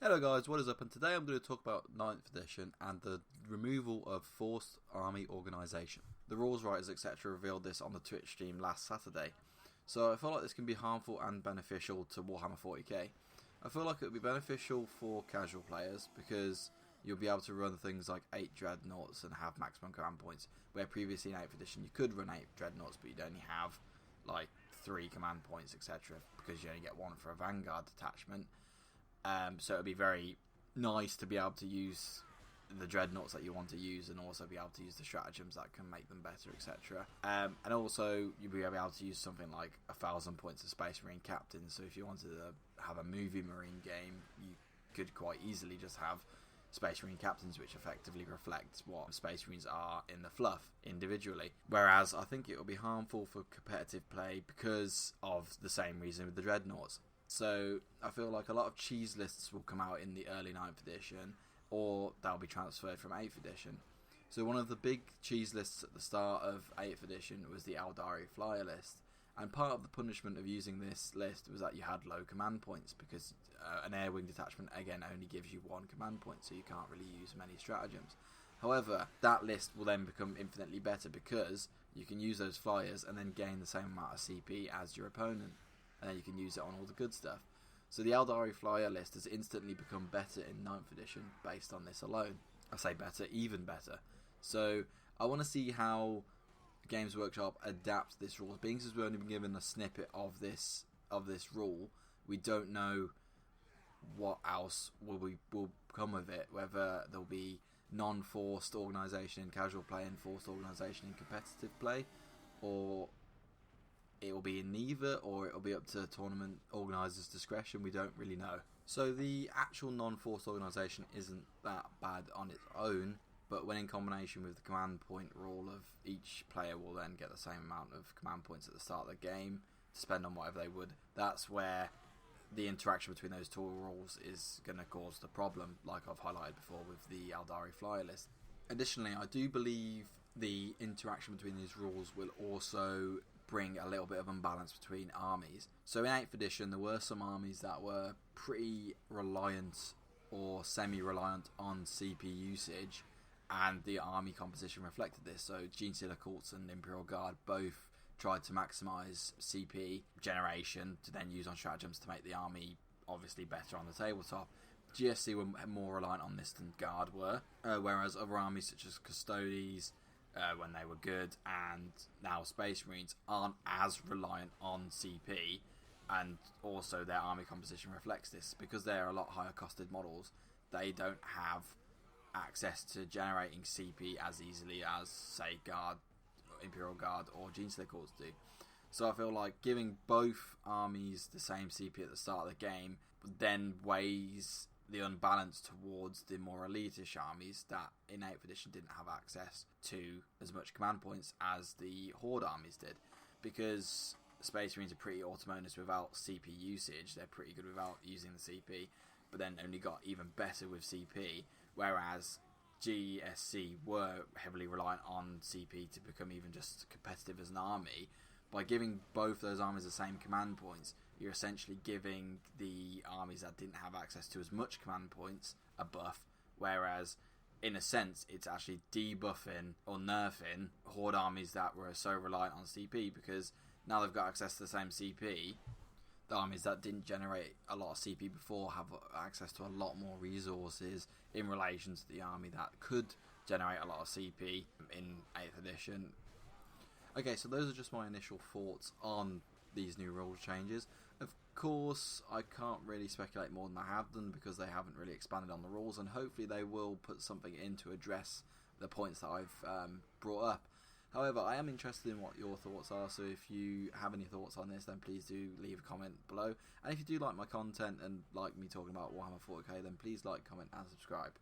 Hello guys, what is up? And today I'm going to talk about 9th edition and the removal of forced army organisation. The rules writers etc. revealed this on the Twitch stream last Saturday, so I feel like this can be harmful and beneficial to Warhammer 40k. I feel like it would be beneficial for casual players because you'll be able to run things like 8 dreadnoughts and have maximum command points, where previously in 8th edition you could run 8 dreadnoughts but you'd only have like 3 command points etc. because you only get 1 for a vanguard detachment. So it would be very nice to be able to use the dreadnoughts that you want to use and also be able to use the stratagems that can make them better, etc. And also you'll be able to use something like 1,000 points of Space Marine Captain. So if you wanted to have a movie Marine game, you could quite easily just have Space Marine Captains, which effectively reflects what Space Marines are in the fluff individually. Whereas I think it will be harmful for competitive play because of the same reason with the dreadnoughts. So I feel like a lot of cheese lists will come out in the early 9th edition, or they'll be transferred from 8th edition. So one of the big cheese lists at the start of 8th edition was the Eldari Flyer list, and part of the punishment of using this list was that you had low command points, because an air wing detachment again only gives you 1 command point, so you can't really use many stratagems. However, that list will then become infinitely better because you can use those flyers and then gain the same amount of CP as your opponent, and then you can use it on all the good stuff. So the Eldari Flyer list has instantly become better in 9th edition based on this alone. I say better, even better. So I want to see how Games Workshop adapts this rule. Being as we've only been given a snippet of this rule, we don't know what else will come of it. Whether there'll be non-forced organisation in casual play and forced organisation in competitive play, or it will be in neither, or it will be up to tournament organisers' discretion. We don't really know. So the actual non-forced organisation isn't that bad on its own, but when in combination with the command point rule of each player will then get the same amount of command points at the start of the game to spend on whatever they would, that's where the interaction between those two rules is going to cause the problem, like I've highlighted before with the Eldari Flyer list. Additionally, I do believe the interaction between these rules will also bring a little bit of imbalance between armies. So in 8th edition there were some armies that were pretty reliant or semi-reliant on CP usage, and the army composition reflected this. So Genestealer Cults and Imperial Guard both tried to maximise CP generation to then use on stratagems to make the army obviously better on the tabletop. GSC were more reliant on this than Guard were, whereas other armies such as Custodes, when they were good, and now Space Marines aren't as reliant on CP, and also their army composition reflects this. Because they're a lot higher costed models, they don't have access to generating CP as easily as, say, Guard, Imperial Guard or Genestealer Cults do. So I feel like giving both armies the same CP at the start of the game then weighs the unbalance towards the more elitish armies that in 8th edition didn't have access to as much command points as the Horde armies did. Because Space Marines are pretty autonomous without CP usage, they're pretty good without using the CP, but then only got even better with CP, whereas GSC were heavily reliant on CP to become even just competitive as an army. By giving both those armies the same command points, you're essentially giving the armies that didn't have access to as much command points a buff, whereas in a sense it's actually debuffing or nerfing Horde armies that were so reliant on CP, because now they've got access to the same CP. The armies that didn't generate a lot of CP before have access to a lot more resources in relation to the army that could generate a lot of CP in 8th edition. Okay, so those are just my initial thoughts on these new rule changes. Of course, I can't really speculate more than I have done because they haven't really expanded on the rules, and hopefully they will put something in to address the points that I've brought up. However, I am interested in what your thoughts are, so if you have any thoughts on this, then please do leave a comment below. And if you do like my content and like me talking about Warhammer 40k, then please like, comment and subscribe.